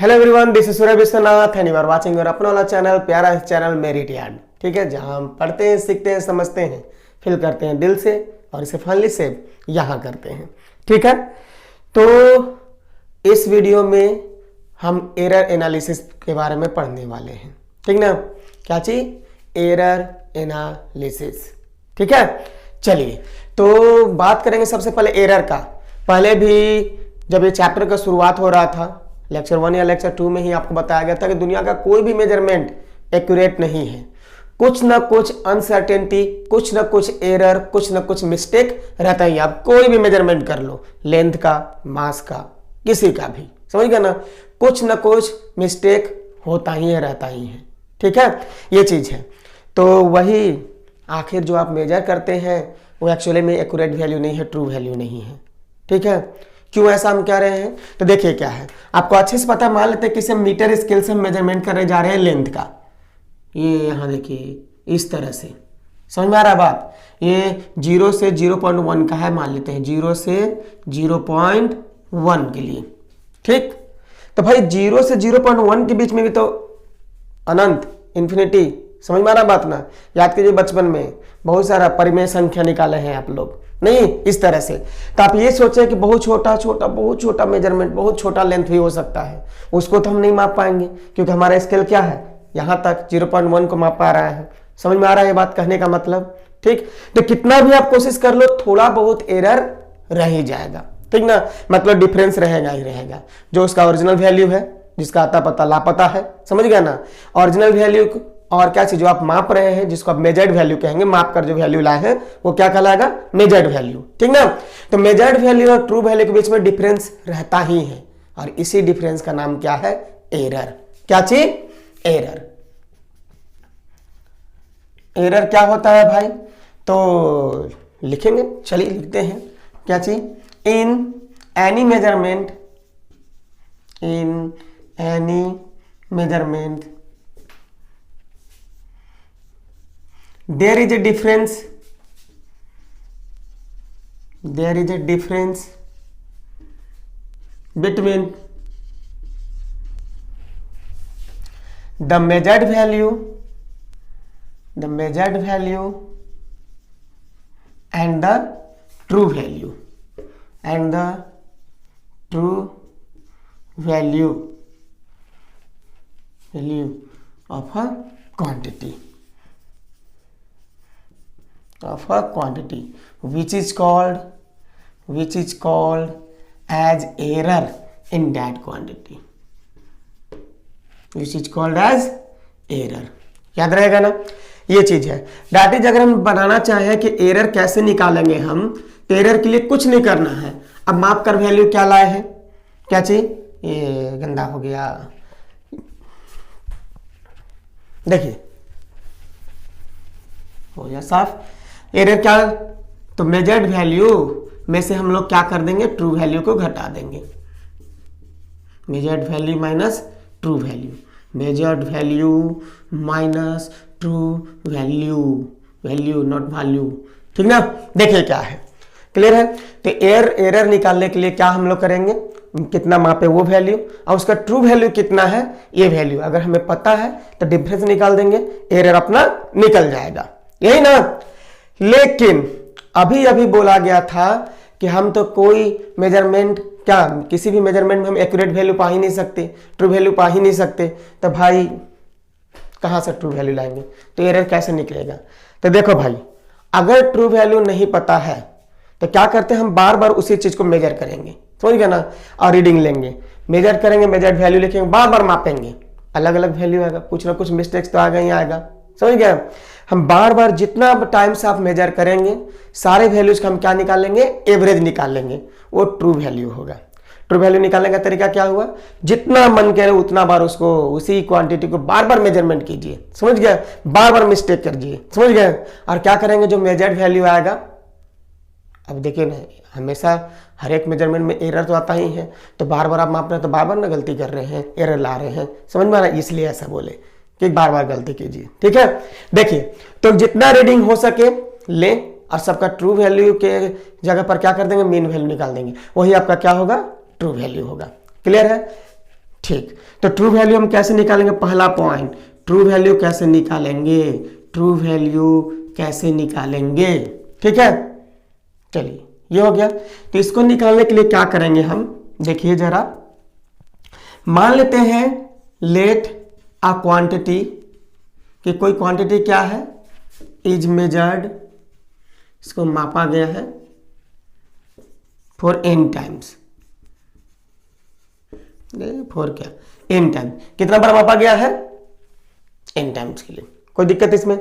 Hello everyone, this is Surya Vishwanath and you are watching your अपना वाला channel, प्यारा channel merit yard. ठीक है, जहां हम पढ़ते हैं, सीखते हैं, समझते हैं, फील करते हैं दिल से और इसे फनली से यहाँ करते हैं। ठीक है, तो इस वीडियो में हम एरर एनालिसिस के बारे में पढ़ने वाले हैं। ठीक ना, क्या चीज? Error analysis. ठीक है, चलिए तो बात करेंगे सबसे पहले एरर का। पहले भी जब ये चैप्टर का शुरुआत हो रहा था, लेक्चर 1 या लेक्चर 2 में ही आपको बताया गया था कि दुनिया का कोई भी मेजरमेंट एक्यूरेट नहीं है। कुछ ना कुछ अनसर्टेनिटी, कुछ ना कुछ एरर, कुछ ना कुछ मिस्टेक रहता ही। आप कोई भी मेजरमेंट कर लो, लेंथ का, मास का, किसी का भी, समझ गया ना, कुछ ना कुछ मिस्टेक होता ही है, रहता ही है। ठीक है, ये चीज है। तो वही आखिर जो आप मेजर करते हैं वो एक्चुअली में एक्यूरेट वैल्यू नहीं है, ट्रू वैल्यू नहीं है। ठीक है, क्यों ऐसा हम कह रहे हैं? तो देखिए क्या है, आपको अच्छे से पता, मान लेते हैं किसी मीटर स्केल से हम मेजरमेंट करने जा रहे हैं लेंथ का। ये यहाँ देखिए इस तरह से, समझ में आ रहा है बात? ये 0 से 0.1 का है, मान लेते हैं 0 से 0.1 के लिए। ठीक, तो भाई 0 से 0.1 के बीच में भी तो अनंत, इन्फिनिटी, समझ में आ रहा बात ना? याद कीजिए बचपन में बहुत सारा परिमेय संख्या निकाले हैं आप लोग, नहीं इस तरह से। तो आप ये सोचे कि बहुत छोटा मेजरमेंट, बहुत छोटा लेंथ भी हो सकता है, उसको तो हम नहीं माप पाएंगे क्योंकि हमारा स्केल क्या है, यहाँ तक 0.1 को माप पा रहा है। समझ में आ रहा है बात कहने का मतलब? ठीक, तो कितना भी आप कोशिश कर लो, थोड़ा बहुत एरर रह ही जाएगा। ठीक ना, मतलब डिफरेंस रहेगा ही रहेगा। जो उसका ओरिजिनल वैल्यू है, जिसका आता पता लापता है, समझ गया ना? ओरिजिनल वैल्यू और क्या चीज जो आप माप रहे हैं, जिसको आप मेजर्ड वैल्यू कहेंगे, माप कर जो वैल्यू लाए हैं वो क्या कहलाएगा? Measured value. ठीक ना, तो मेजर्ड वैल्यू और ट्रू वैल्यू के बीच में डिफरेंस रहता ही है और इसी डिफरेंस का नाम क्या है? एरर। क्या चीज? एरर। एरर क्या होता है भाई? तो लिखेंगे, चलिए लिखते हैं। क्या चीज? In any measurement, in any measurement there is a difference between the measured value and the true value of a quantity which is called as error in that quantity, which is called as error। याद रहेगा ना, ये चीज है। That is, अगर हम बनाना चाहें कि एरर कैसे निकालेंगे हम, तो एरर के लिए कुछ नहीं करना है। अब माप कर वैल्यू क्या लाए हैं? क्या चीज? ये गंदा हो गया, देखिए हो गया साफ। एरर क्या? तो मेजर्ड वैल्यू में से हम लोग क्या कर देंगे? ट्रू वैल्यू को घटा देंगे। Measured value minus true value, measured value minus true value not value. ठीक ना, देखिए क्या है, क्लियर है? तो एरर निकालने के लिए क्या हम लोग करेंगे? कितना मापे वो वैल्यू और उसका ट्रू वैल्यू कितना है ये वैल्यू, अगर हमें पता है तो डिफरेंस निकाल देंगे, एरर अपना निकल जाएगा, यही ना? लेकिन अभी बोला गया था कि हम तो कोई मेजरमेंट, क्या किसी भी मेजरमेंट में हम एक्यूरेट वैल्यू पा ही नहीं सकते, ट्रू वैल्यू पा ही नहीं सकते, तो भाई कहां से ट्रू वैल्यू लाएंगे? तो एरर कैसे निकलेगा? तो देखो भाई, अगर ट्रू वैल्यू नहीं पता है तो क्या करते हैं, हम बार बार उसी चीज को मेजर करेंगे, समझ गया ना? और रीडिंग लेंगे, मेजर करेंगे, मेजर्ड वैल्यू लिखेंगे, बार बार मापेंगे, अलग अलग वैल्यू आएगा, कुछ ना कुछ मिस्टेक्स तो आएगा ही आएगा, समझ गया? हम बार बार जितना टाइम से आप मेजर करेंगे, सारे वैल्यूज का हम क्या निकालेंगे? एवरेज निकालेंगे, वो ट्रू वैल्यू होगा। ट्रू वैल्यू निकालने का तरीका क्या हुआ? जितना मन करे उतना बार उसको, उसी क्वांटिटी को बार बार मेजरमेंट कीजिए, समझ गया? बार बार मिस्टेक करिए, समझ गए? और क्या करेंगे? जो मेजर्ड वैल्यू आएगा, अब देखिए ना, हमेशा हर एक मेजरमेंट में एरर तो आता ही है, तो बार बार आप माप रहे हैं तो बार बार ना गलती कर रहे हैं, एरर ला रहे हैं, समझ में आ रहा है? इसलिए ऐसा बोले कि बार बार गलती कीजिए। ठीक है, देखिए तो जितना रीडिंग हो सके ले और सबका ट्रू वैल्यू के जगह पर क्या कर देंगे? मीन वैल्यू निकाल देंगे, वही आपका क्या होगा? ट्रू वैल्यू होगा। क्लियर है? ठीक, तो ट्रू वैल्यू हम कैसे निकालेंगे? पहला पॉइंट, ट्रू वैल्यू कैसे निकालेंगे? ट्रू वैल्यू कैसे निकालेंगे? ठीक है, चलिए ये हो गया। तो इसको निकालने के लिए क्या करेंगे हम, देखिए जरा, मान लेते हैं लेट अ क्वांटिटी, कि कोई क्वांटिटी क्या है, इज मेजर्ड, इसको मापा गया है फॉर n टाइम्स, फॉर क्या, n टाइम, कितना बार मापा गया है? n टाइम्स के लिए, कोई दिक्कत इसमें।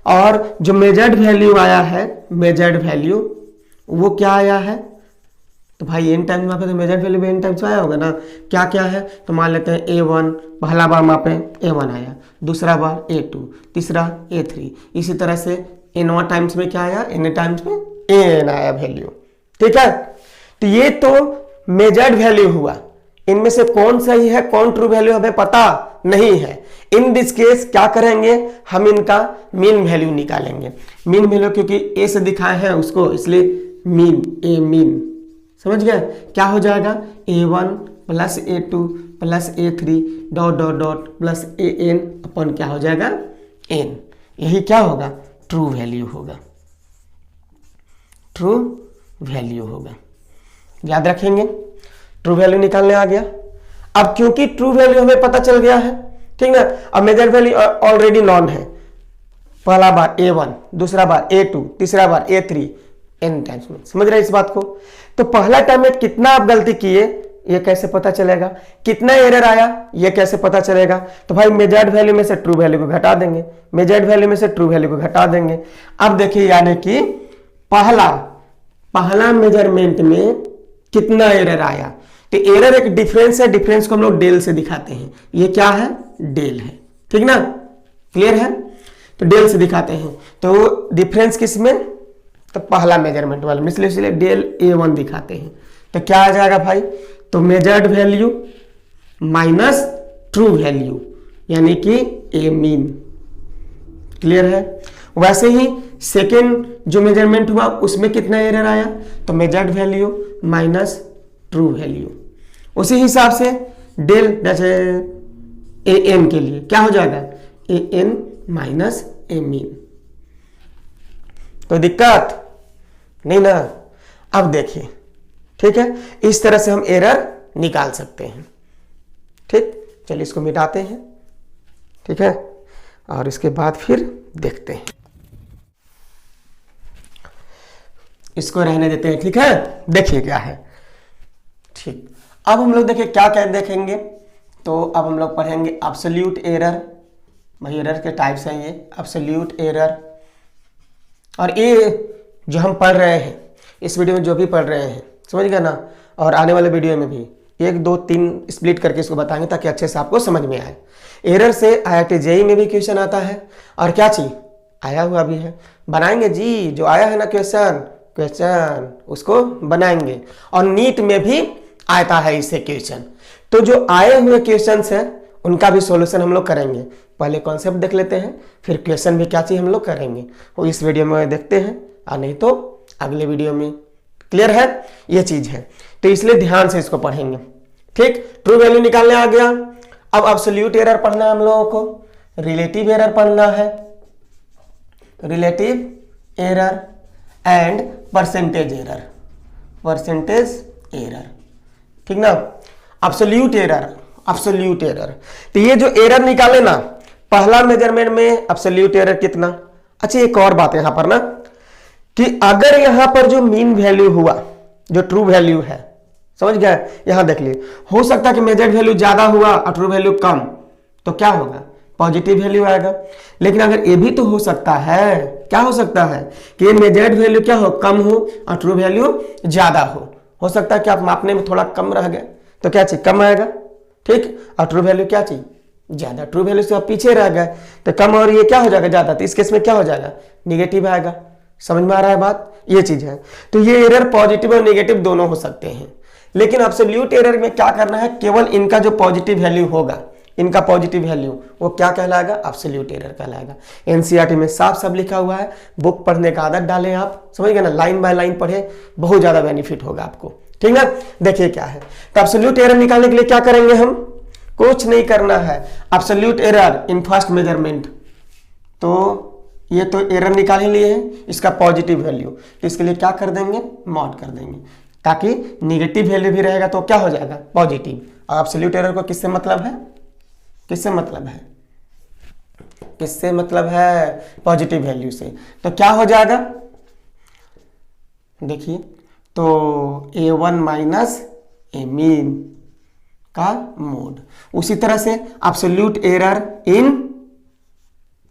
और जो मेजर्ड वैल्यू आया है, मेजर्ड वैल्यू वो क्या आया है? तो भाई n टाइम्स मापे तो मेजर्ड वैल्यू भी n टाइम्स आया होगा ना। क्या क्या है? तो मान लेते हैं a1, पहला बार मापे a1 आया, दूसरा बार a2, तीसरा a3, इसी तरह से n टाइम्स में क्या आया? n टाइम्स में an आया वैल्यू। ठीक है, तो ये तो मेजर्ड वैल्यू हुआ, इनमें से कौन सही है, कौन ट्रू वैल्यू हमें पता नहीं है। इन दिस केस क्या करेंगे हम, इनका मीन वैल्यू निकालेंगे। मीन वैल्यू क्योंकि a से दिखाए हैं उसको, इसलिए मीन, ए मीन, समझ गए? क्या हो जाएगा? a1 plus a2 plus a3 dot dot dot plus an अपन क्या हो जाएगा? n। यही क्या होगा? ट्रू वैल्यू होगा, ट्रू वैल्यू होगा। याद रखेंगे, ट्रू वैल्यू निकालने आ गया। अब क्योंकि ट्रू वैल्यू हमें पता चल गया है, ठीक ना, अब मेजर वैल्यू ऑलरेडी नॉन है, पहला बार a1, दूसरा बार a2, तीसरा बार a3, n टाइम्स में, समझ रहे इस बात को? तो पहला टाइम में कितना आप गलती किए ये कैसे पता चलेगा? कितना एरर आया ये कैसे पता चलेगा? तो भाई मेजर्ड वैल्यू में से ट्रू वैल्यू को घटा देंगे, मेजर्ड वैल्यू में से ट्रू वैल्यू को घटा देंगे। अब देखिए, यानी कि पहला मेजरमेंट में कितना एरर आया, तो एरर एक डिफरेंस है, डिफरेंस को हम लोग डेल से दिखाते हैं। ये क्या है? डेल है, ठीक ना, क्लियर है? तो डेल से दिखाते हैं, तो डिफरेंस किस में? तो पहला मेजरमेंट वाला में, इसलिए डेल a1 दिखाते हैं। तो क्या आ जाएगा भाई? तो measured value minus true value, यानी कि a मीन, क्लियर है? वैसे ही सेकेंड जो मेजरमेंट हुआ उसमें कितना एरर आया? तो measured value minus true value. उसी हिसाब से डेल जैसे an के लिए क्या हो जाएगा? an minus a mean. तो दिक्कत नहीं ना? अब देखिए, ठीक है, इस तरह से हम एरर निकाल सकते हैं। ठीक, चलिए इसको मिटाते हैं, ठीक है, और इसके बाद फिर देखते हैं, इसको रहने देते हैं। ठीक है, देखिए क्या है। ठीक, अब हम लोग देखिए क्या क्या देखेंगे। तो अब हम लोग पढ़ेंगे एब्सोल्यूट एरर, भाई एरर के टाइप्स हैं ये, एब्सोल्यूट एरर। और ये जो हम पढ़ रहे हैं इस वीडियो में, जो भी पढ़ रहे हैं, समझ गए ना, और आने वाले वीडियो में भी 1 2 3 स्प्लिट करके इसको बताएंगे ताकि अच्छे से आपको समझ में आए। एरर से IIT JEE में भी क्वेश्चन आता है, और क्या चीज आया हुआ भी है, बनाएंगे जी, जो आया है ना क्वेश्चन उसको बनाएंगे। और नीट में भी आता है इससे क्वेश्चन, तो जो आए हुए क्वेश्चन है उनका भी सॉल्यूशन हम लोग करेंगे। पहले कॉन्सेप्ट देख लेते हैं, फिर क्वेश्चन भी क्या चीज हम लोग करेंगे, वो इस वीडियो में देखते हैं, और नहीं तो अगले वीडियो में। क्लियर है? ये चीज है, तो इसलिए ध्यान से इसको पढ़ेंगे। ठीक, ट्रू वैल्यू निकालने आ गया। अब एब्सोल्यूट एरर पढ़ना है हम लोगों को, रिलेटिव एरर पढ़ना है, relative error and percentage error, percentage error, ठीक ना। एब्सोल्यूट एरर, एब्सोल्यूट एरर, तो ये जो एरर निकाले ना पहला मेजरमेंट में, एब्सोल्यूट एरर कितना। अच्छा, एक और बात है यहां पर ना, कि अगर यहां पर जो मीन वैल्यू हुआ, जो ट्रू वैल्यू है, समझ गए, यहां देख लिए, हो सकता है कि मेजर्ड वैल्यू ज्यादा हुआ और ट्रू वैल्यू कम, तो क्या होगा? पॉजिटिव वैल्यू आएगा। लेकिन अगर ये भी तो हो सकता है, क्या हो सकता है कि मेजर्ड वैल्यू क्या हो, कम हो, और ट्रू वैल्यू ज्यादा हो सकता है कि आप मापने में थोड़ा कम रह गए तो क्या चीज कम आएगा, ठीक, और ट्रू वैल्यू क्या चीज ज्यादा, ट्रू वैल्यू से आप पीछे रह गए तो कम, और ये क्या हो जाएगा ज्यादा, तो इस केस में क्या हो जाएगा, निगेटिव आएगा। समझ में आ रहा है बात, ये चीज है। तो ये एरर पॉजिटिव और नेगेटिव दोनों हो सकते हैं, लेकिन एब्सोल्यूट एरर में क्या करना है, केवल इनका जो पॉजिटिव वैल्यू होगा, इनका पॉजिटिव वैल्यू, वो क्या कहलाएगा, एब्सोल्यूट एरर कहलाएगा। एनसीईआरटी में साफ सब लिखा हुआ है, बुक पढ़ने का आदत डालें आप, समझ गए ना, लाइन बाय लाइन पढ़े, बहुत ज्यादा बेनिफिट होगा आपको, ठीक है। देखिए क्या है, तो एब्सोल्यूट एरर निकालने के लिए क्या करेंगे हम, कुछ नहीं करना है। Absolute error in first measurement, तो ये तो एरर निकाल ही लिए हैं, इसका पॉजिटिव वैल्यू, तो इसके लिए क्या कर देंगे, मॉड कर देंगे, ताकि निगेटिव वैल्यू भी रहेगा तो क्या हो जाएगा, पॉजिटिव। और एब्सोल्यूट एरर को किससे मतलब है, किससे मतलब है, किससे मतलब है, पॉजिटिव वैल्यू से। तो क्या हो जाएगा, देखिए, तो a1 माइनस ए मीन का मोड। उसी तरह से absolute error in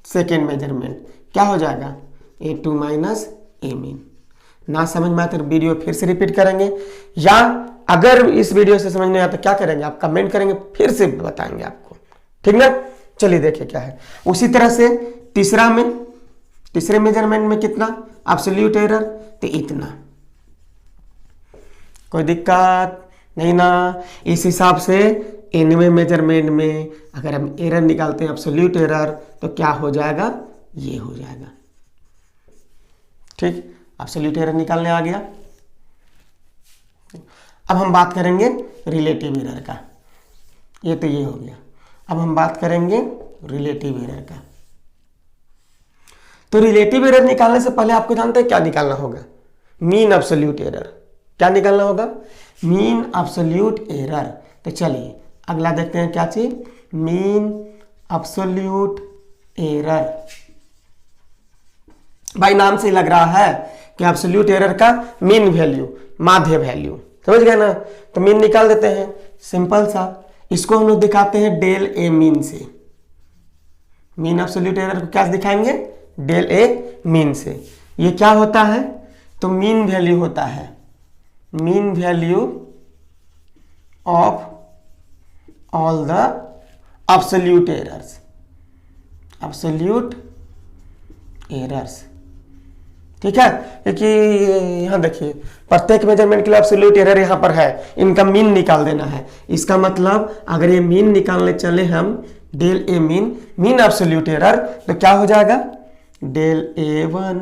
second measurement क्या हो जाएगा, a2 माइनस ए मीन। ना समझ में आए तो वीडियो फिर से रिपीट करेंगे, या अगर इस वीडियो से समझ नहीं आया तो क्या करेंगे, आप कमेंट करेंगे, फिर से बताएंगे आपको, ठीक ना। चलिए देखिए क्या है। उसी तरह से तीसरे मेजरमेंट में कितना एब्सोल्यूट एरर, तो इतना। कोई दिक्कत नहीं ना। इस हिसाब से एनवे मेजरमेंट में अगर हम एरर निकालते हैं एब्सोल्यूट एरर, तो क्या हो जाएगा, ये हो जाएगा, ठीक। एब्सोल्यूट एरर निकालने आ गया। अब हम बात करेंगे रिलेटिव एरर का, ये तो ये हो गया। अब हम बात करेंगे रिलेटिव एरर का। तो रिलेटिव एरर निकालने से पहले आपको जानते हैं क्या निकालना होगा, मीन एब्सोल्यूट एरर। क्या निकालना होगा, मीन एब्सोल्यूट एरर। तो चलिए अगला देखते हैं क्या चीज, मीन एब्सोल्यूट एरर। भाई नाम से लग रहा है कि एब्सोल्यूट एरर का मीन वैल्यू, माध्य वैल्यू, समझ गए ना। तो मीन निकाल देते हैं, सिंपल सा। इसको हम लोग दिखाते हैं डेल ए मीन से। मीन एब्सोल्यूट एरर को क्या दिखाएंगे, डेल ए मीन से। ये क्या होता है, तो मीन वैल्यू होता है, mean value of all the absolute errors, absolute errors, ठीक है। क्योंकि यहां देखिए प्रत्येक मेजरमेंट के लिए एब्सोल्यूट एरर यहां पर है, इनका मीन निकाल देना है। इसका मतलब अगर ये मीन निकालने चले हम, del A mean, mean absolute error, तो क्या हो जाएगा, डेल A1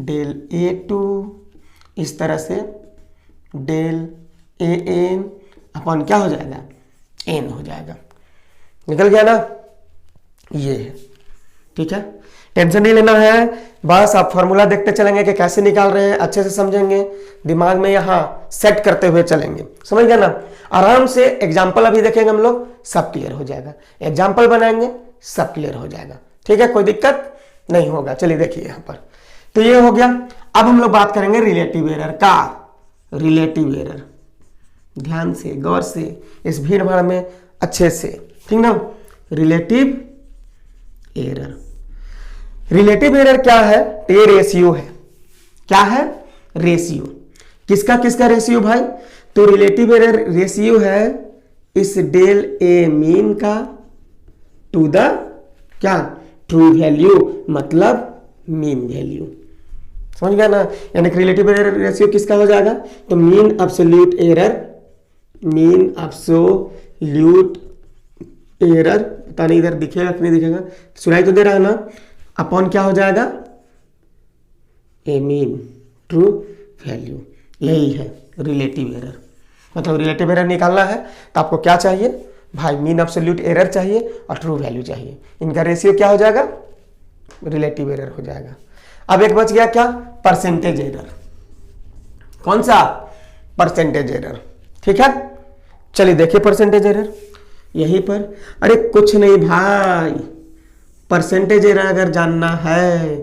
डेल A2 इस तरह से डेल AN अपन क्या हो जाएगा, n हो जाएगा। निकल गया ना, ये है, ठीक है। टेंशन नहीं लेना है, बस आप फॉर्मूला देखते चलेंगे कि कैसे निकाल रहे हैं, अच्छे से समझेंगे, दिमाग में यहाँ सेट करते हुए चलेंगे, समझ गए ना। आराम से एग्जाम्पल अभी देखेंगे हम लोग, सब क्लियर हो जाएगा। एग्जाम्पल बनाएंगे, सब क्लियर हो जाएगा, ठीक है, कोई दिक्कत नहीं होगा। चलिए देखिए यहाँ पर, तो ये हो गया। अब हम लोग बात करेंगे रिलेटिव एरर का। रिलेटिव एरर, ध्यान से, गौर से, इस भीड़ भाड़ में अच्छे से, ठीक ना। रिलेटिव एरर, रिलेटिव एरर क्या है, ये रेशियो है। क्या है, रेशियो। किसका किसका रेशियो भाई, तो रिलेटिव एरर रेशियो है इस डेल ए मीन का टू द क्या, ट्रू वैल्यू, मतलब मीन वैल्यू, समझ गया ना। यानी कि रिलेटिव एरर रेशियो किसका हो जाएगा, तो mean absolute error, mean absolute error, पता नहीं इधर दिखेगा कि नहीं दिखेगा, सुनाई तो दे रहा है ना, अपॉन क्या हो जाएगा, ए मीन ट्रू वैल्यू। यही है रिलेटिव एरर। मतलब रिलेटिव एरर निकालना है तो आपको क्या चाहिए भाई, मीन एब्सोल्यूट एरर चाहिए और ट्रू वैल्यू चाहिए, इनका रेशियो क्या हो जाएगा, रिलेटिव एरर हो जाएगा। अब एक बच गया क्या, परसेंटेज एरर। कौन सा, परसेंटेज एरर, ठीक है। चलिए देखिए परसेंटेज एरर यहीं पर। अरे कुछ नहीं भाई, परसेंटेज एरर अगर जानना है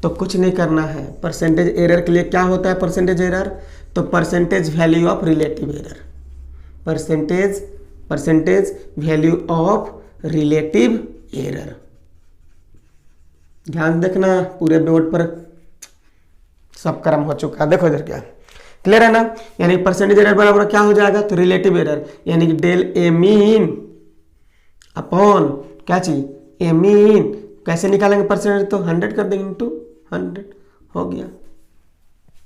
तो कुछ नहीं करना है। परसेंटेज एरर के लिए क्या होता है परसेंटेज एरर, तो percentage value of relative error, percentage value of relative error. ध्यान देखना, पूरे बोर्ड पर सब कर्म हो चुका है, देखो इधर क्या क्लियर है ना। यानी परसेंटेज एरर बराबर क्या हो जाएगा, तो रिलेटिव एरर, यानी कि डेल ए मीन अपॉन क्या चीज, ए मीन। कैसे निकालेंगे परसेंटेज, तो 100 कर देंगे इंटू 100, हो गया,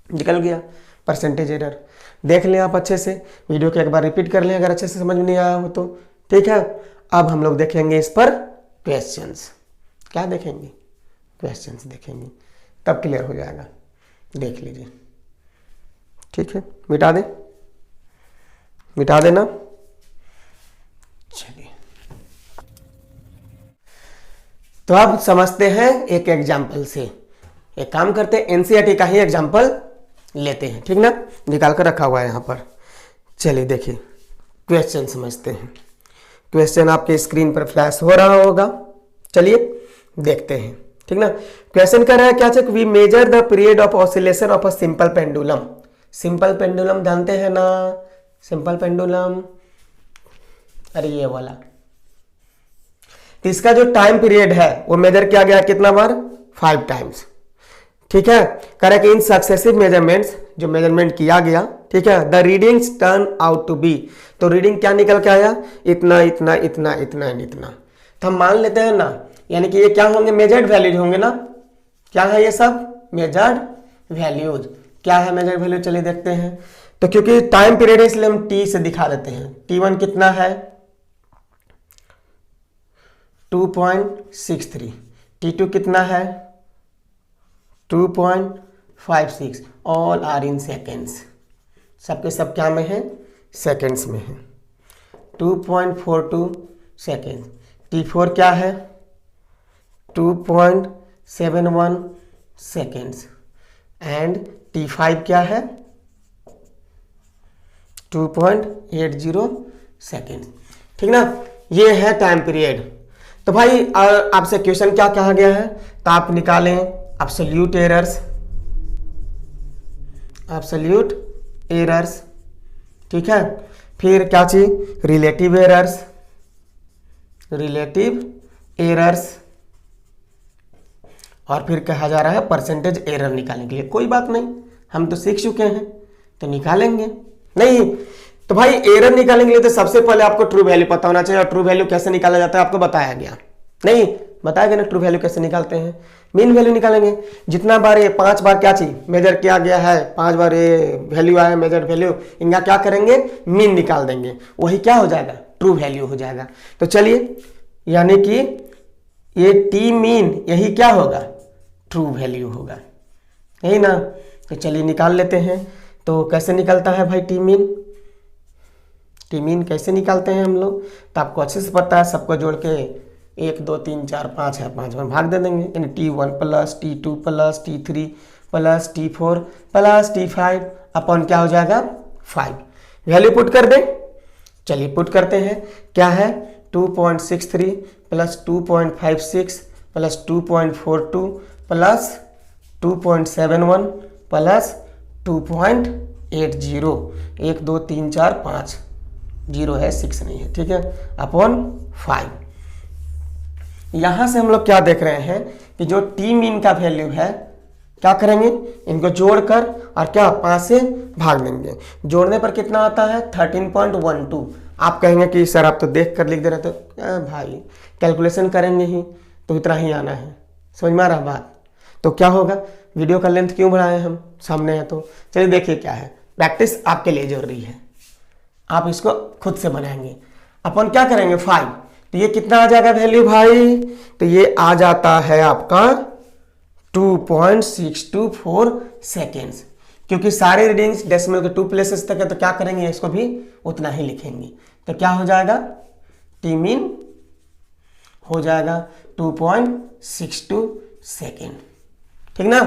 निकल गया परसेंटेज एरर। देख लें आप अच्छे से, वीडियो को एक बार रिपीट कर लें अगर अच्छे से समझ में नहीं आया हो तो, ठीक है। अब हम लोग देखेंगे इस पर क्वेश्चंस। क्या देखेंगे, क्वेश्चंस देखेंगे, तब क्लियर हो जाएगा। देख लीजिए, ठीक है, मिटा देना। चलिए, तो अब समझते हैं एक एग्जाम्पल से। एक काम करते हैं, एनसीईआरटी का ही एग्जाम्पल लेते हैं, ठीक ना, निकाल कर रखा हुआ है यहाँ पर। चलिए देखिए, क्वेश्चन समझते हैं। क्वेश्चन आपके स्क्रीन पर फ्लैश हो रहा होगा, चलिए देखते हैं, ठीक ना। क्वेश्चन कर रहा है क्या, check we measure the period of oscillation of a simple pendulum. Simple pendulum जानते हैं ना, सिंपल पेंडुलम, अरे ये वाला। तो इसका जो टाइम पीरियड है वो मेजर किया गया कितना बार, 5 टाइम्स, ठीक है। करेक्ट इन सक्सेसिव मेजरमेंट्स, जो मेजरमेंट किया गया, ठीक है, the readings turn out to be, तो रीडिंग क्या निकल के आया, इतना इतना इतना इतना एंड इतना। तो हम मान लेते हैं ना, यानी कि ये क्या होंगे, मेजर्ड वैल्यूज होंगे ना। क्या है ये सब, मेजर्ड वैल्यूज। क्या है मेजर्ड वैल्यू, चलिए देखते हैं। तो क्योंकि टाइम पीरियड है इसलिए हम टी से दिखा देते हैं। T1 कितना है, 2.63, T2 कितना है, 2.56, ऑल आर इन सेकेंड्स, सबके सब क्या में है, सेकेंड्स में है। 2.42 सेकेंड। T4 क्या है, 2.71 सेकेंड्स एंड T5 क्या है, 2.80 सेकेंड, ठीक ना। ये है टाइम पीरियड। तो भाई आपसे क्वेश्चन क्या कहा गया है, तो आप निकालें एब्सोल्यूट एरर्स, एब्सोल्यूट एरर्स, ठीक है। फिर क्या चीज, रिलेटिव एरर्स, रिलेटिव एरर्स, और फिर कहा जा रहा है परसेंटेज एरर निकालने के लिए। कोई बात नहीं, हम तो सीख चुके हैं तो निकालेंगे। नहीं तो भाई एरर निकालने के लिए तो सबसे पहले आपको ट्रू वैल्यू पता होना चाहिए, और ट्रू वैल्यू कैसे निकाला जाता है आपको बताया गया, नहीं बताया गया ना, ट्रू वैल्यू कैसे निकालते हैं। मीन वैल्यू निकालेंगे, जितना बार ये 5 बार क्या चीज मेजर किया गया है, 5 बार ये वैल्यू आया मेजर वैल्यू, इनका क्या करेंगे, मीन निकाल देंगे, वही क्या हो जाएगा, ट्रू वैल्यू हो जाएगा। तो चलिए, यानी कि ये टी मीन यही क्या होगा, ट्रू वैल्यू होगा, यही ना। तो चलिए निकाल लेते हैं। तो कैसे निकलता है भाई टी मीन, टी मीन कैसे निकालते हैं हम लोग, तो आपको अच्छे से पता है, सबको जोड़ के 1 2 3 4 5 है, 5 में भाग दे देंगे, यानी T1 plus T2 plus T3 plus T4 plus T5 upon क्या हो जाएगा 5। वैल्यू पुट कर दें, चलिए पुट करते हैं। क्या है 2.63 प्लस 2.56 प्लस 2.42 प्लस 2.71 प्लस 2.80, 1 2 3 4 5, 0 है 6 नहीं है, ठीक है, अपॉन 5। यहां से हम लोग क्या देख रहे हैं कि जो टी मीन का वैल्यू है, क्या करेंगे, इनको जोड़कर और क्या 5 से भाग देंगे। जोड़ने पर कितना आता है 13.12। आप कहेंगे कि सर आप तो देख कर लिख दे रहे, तो भाई कैलकुलेशन करेंगे ही तो इतना ही आना है, समझ में आ रहा बात। तो क्या होगा, वीडियो का लेंथ क्यों बढ़ाए हम, सामने है तो। चलिए देखिए क्या है, प्रैक्टिस आपके लिए जरूरी है, आप इसको खुद से बनाएंगे। अपन क्या करेंगे 5, तो ये कितना आ जाएगा वैल्यू भाई, तो ये आ जाता है आपका 2.624 सेकेंड्स, क्योंकि सारे रीडिंग्स डेसिमल के 2 प्लेसेस तक है, तो क्या करेंगे इसको भी उतना ही लिखेंगे। तो क्या हो जाएगा, टी मीन हो जाएगा 2.62 सेकेंड, ठीक ना।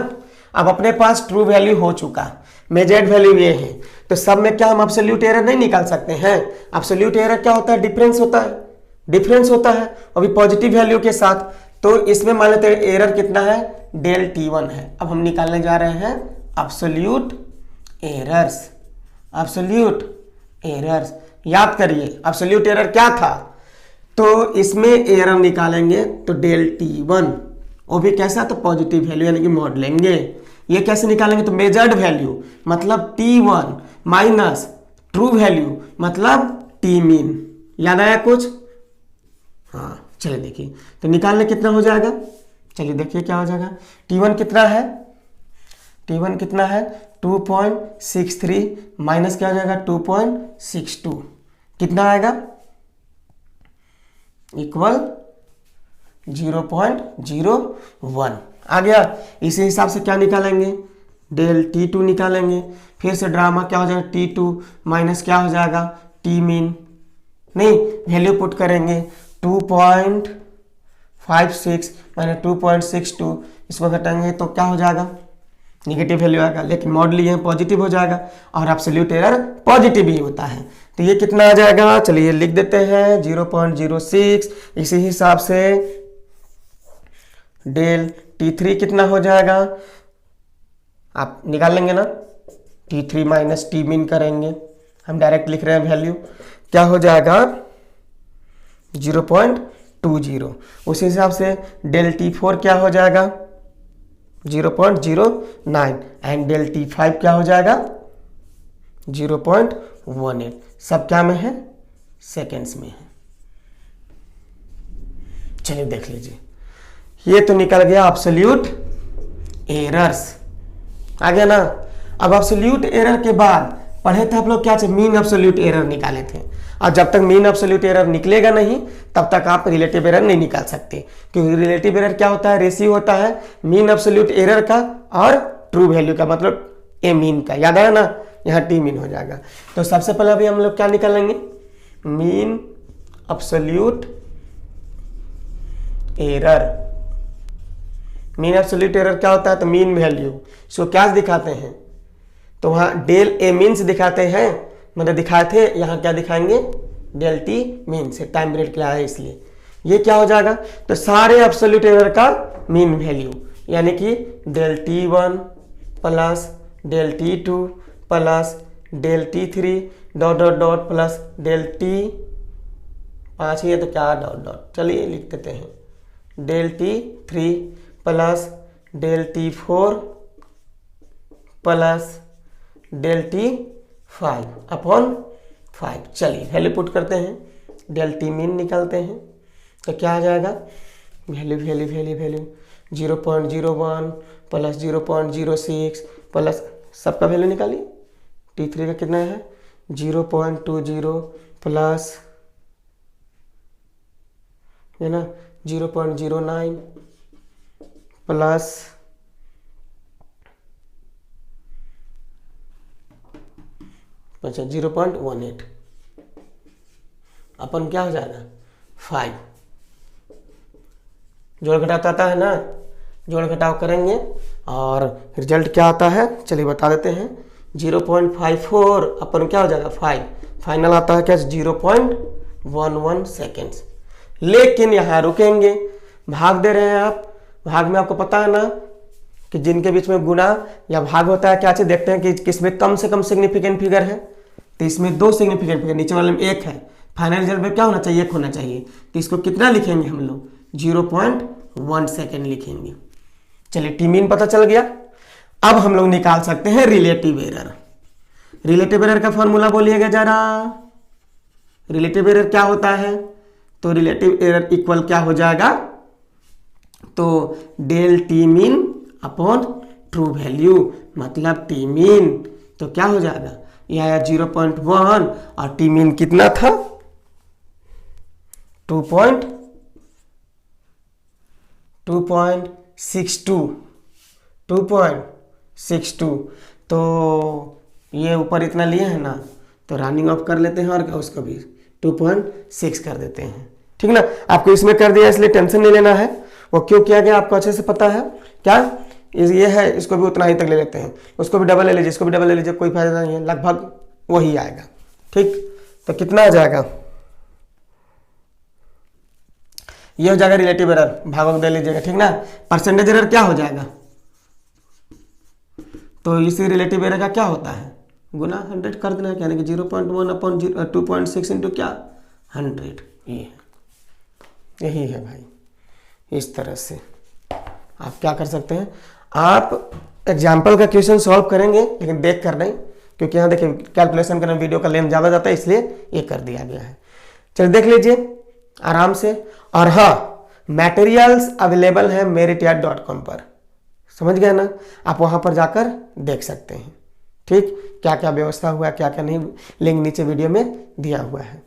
अब अपने पास ट्रू वैल्यू हो चुका, मेजर्ड वैल्यू ये है, तो सब में क्या हम एब्सोल्यूट एरर नहीं निकाल सकते हैं। एब्सोल्यूट एरर क्या होता है, डिफरेंस होता है, डिफरेंस होता है, अभी पॉजिटिव वैल्यू के साथ। तो इसमें मान लेते हैं एरर कितना है, डेल T1 है। अब हम निकालने जा रहे हैं एब्सोल्यूट एरर्स, एब्सोल्यूट एरर्स। याद करिए एब्सोल्यूट एरर क्या था, तो इसमें एरर निकालेंगे तो डेल T1, वो भी कैसा, तो पॉजिटिव वैल्यू यानी कि मॉड लेंगे। ये कैसे निकालेंगे, तो मेजर्ड वैल्यू मतलब T1 माइनस ट्रू वैल्यू मतलब टी मीन। याद आया कुछ, हाँ चलिए देखिए, तो निकालने कितना हो जाएगा, चलिए देखिए क्या हो जाएगा। T1 कितना है, T1 कितना है 2.63 माइनस क्या हो जाएगा 2.62, कितना आएगा, इक्वल 0.01 आ गया। इसी हिसाब से क्या निकालेंगे, डेल T2 निकालेंगे। फिर से ड्रामा क्या हो जाएगा, T2 माइनस क्या हो जाएगा टी मीन, नहीं, वैल्यू पुट करेंगे 2.56 माइनस 2.62, इसको घटाएंगे तो क्या हो जाएगा, निगेटिव वैल्यू आएगा, लेकिन मॉड लिए पॉजिटिव हो जाएगा और एब्सोल्यूट एरर पॉजिटिव ही होता है। तो ये कितना आ जाएगा, चलिए लिख देते हैं 0.06। इसी हिसाब से डेल T3 कितना हो जाएगा, आप निकाल लेंगे ना, T3 माइनस टी मीन करेंगे, हम डायरेक्ट लिख रहे हैं वैल्यू, क्या हो जाएगा 0.20। उसी हिसाब से डेल T4 क्या हो जाएगा 0.09 एंड डेल T5 क्या हो जाएगा 0.18। सब क्या में है, सेकेंड्स में है। चलिए देख लीजिए, ये तो निकल गया एब्सोल्यूट एरर्स, आ गया ना। अब एब्सोल्यूट एरर के बाद पढ़े थे आप लोग क्या, मीन एब्सोल्यूट एरर निकाले थे, और जब तक मीन एब्सोल्यूट एरर निकलेगा नहीं तब तक आप रिलेटिव एरर नहीं निकाल सकते, क्योंकि रिलेटिव एरर क्या होता है, रेशियो होता है मीन एब्सोल्यूट एरर का और ट्रू वैल्यू का, मतलब ए मीन का, याद आया ना, यहाँ टी मीन हो जाएगा। तो सबसे पहले अभी हम लोग क्या निकालेंगे, mean absolute error. Mean absolute error क्या होता है, तो मीन वैल्यू, इसको क्या दिखाते हैं, तो वहाँ डेल ए मीन से दिखाते हैं, मतलब दिखाए थे, यहाँ क्या दिखाएंगे डेल टी मीन से, टाइम पीरियड क्या है इसलिए। ये क्या हो जाएगा, तो सारे एब्सोल्यूट एरर का मीन वैल्यू, यानी कि del T1 plus del T2 plus del T3 dot dot dot plus del T5 ही है तो क्या डॉट डॉट, चलिए लिख देते हैं del T3 plus del T4 plus del T5 upon 5। चलिए वैल्यू पुट करते हैं, डेल टी मीन निकालते हैं, तो क्या आ जाएगा, value value value value 0.01 plus 0.06 plus सबका वैल्यू निकालिए, T3 का कितना है 0.20 प्लस है ना 0.09 प्लस अच्छा 0.18 अपन क्या हो जाएगा 5। जोड़ घटाव आता है ना, जोड़ घटाव करेंगे और रिजल्ट क्या आता है, चलिए बता देते हैं 0.54 अपन क्या हो जाएगा 5, फाइनल आता है क्या 0.11 सेकेंड्स। लेकिन यहाँ रुकेंगे, भाग दे रहे हैं आप, भाग में आपको पता है ना कि जिनके बीच में गुना या भाग होता है क्या, देखते हैं कि किसमें कम से कम सिग्निफिकेंट फिगर है, तो इसमें 2 सिग्निफिकेंट फिगर, नीचे वाले में 1 है, फाइनल रिजल्ट में क्या होना चाहिए 1 होना चाहिए, तो इसको कितना लिखेंगे हम लोग 0.1 सेकेंड लिखेंगे। चलिए टी मीन पता चल गया। अब हम लोग निकाल सकते हैं रिलेटिव एरर। रिलेटिव एरर का फॉर्मूला बोलिएगा जरा, रिलेटिव एरर क्या होता है, तो रिलेटिव एरर इक्वल क्या हो जाएगा, तो del T mean upon true value, मतलब टी मीन तो क्या हो जाएगा, यह आया 0.1 और टी मीन कितना था 2.62, तो ये ऊपर इतना लिए हैं ना, तो रनिंग ऑफ कर लेते हैं और उसको भी 2.6 कर देते हैं, ठीक ना। आपको इसमें कर दिया इसलिए टेंशन नहीं लेना है, वो क्यों किया गया आपको अच्छे से पता है क्या, ये है, इसको भी उतना ही तक ले लेते हैं, उसको भी डबल ले लीजिए, इसको भी डबल ले लीजिए, कोई फायदा नहीं है, लगभग वही आएगा, ठीक। तो कितना आ जाएगा, ये हो जाएगा रिलेटिव एरर, भागों दे लीजिएगा, ठीक ना। परसेंटेज एरर क्या हो जाएगा, तो इसी रिलेटिव एरर का क्या होता है, गुना 100 कर देना, यानी कि 0.1 अपॉन 2.6 इंटू क्या 100, यही है भाई। इस तरह से आप क्या कर सकते हैं, आप एग्जाम्पल का क्वेश्चन सॉल्व करेंगे, लेकिन देख कर नहीं, क्योंकि यहाँ देखिए कैलकुलेशन करने वीडियो का लेंथ ज़्यादा जाता है, इसलिए ये कर दिया गया है। चलिए देख लीजिए आराम से। और हाँ, मटेरियल्स अवेलेबल है merityaard.com पर, समझ गए ना, आप वहाँ पर जाकर देख सकते हैं, ठीक, क्या क्या व्यवस्था हुआ क्या क्या नहीं, लिंक नीचे वीडियो में दिया हुआ है।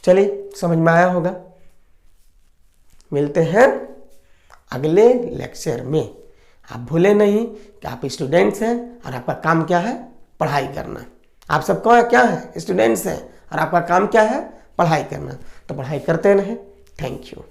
चलिए समझ में आया होगा, मिलते हैं अगले लेक्चर में। आप भूले नहीं कि आप स्टूडेंट्स हैं और आपका काम क्या है, पढ़ाई करना। आप सबका क्या है, स्टूडेंट्स हैं और आपका काम क्या है, पढ़ाई करना। तो पढ़ाई करते रहें। Thank you.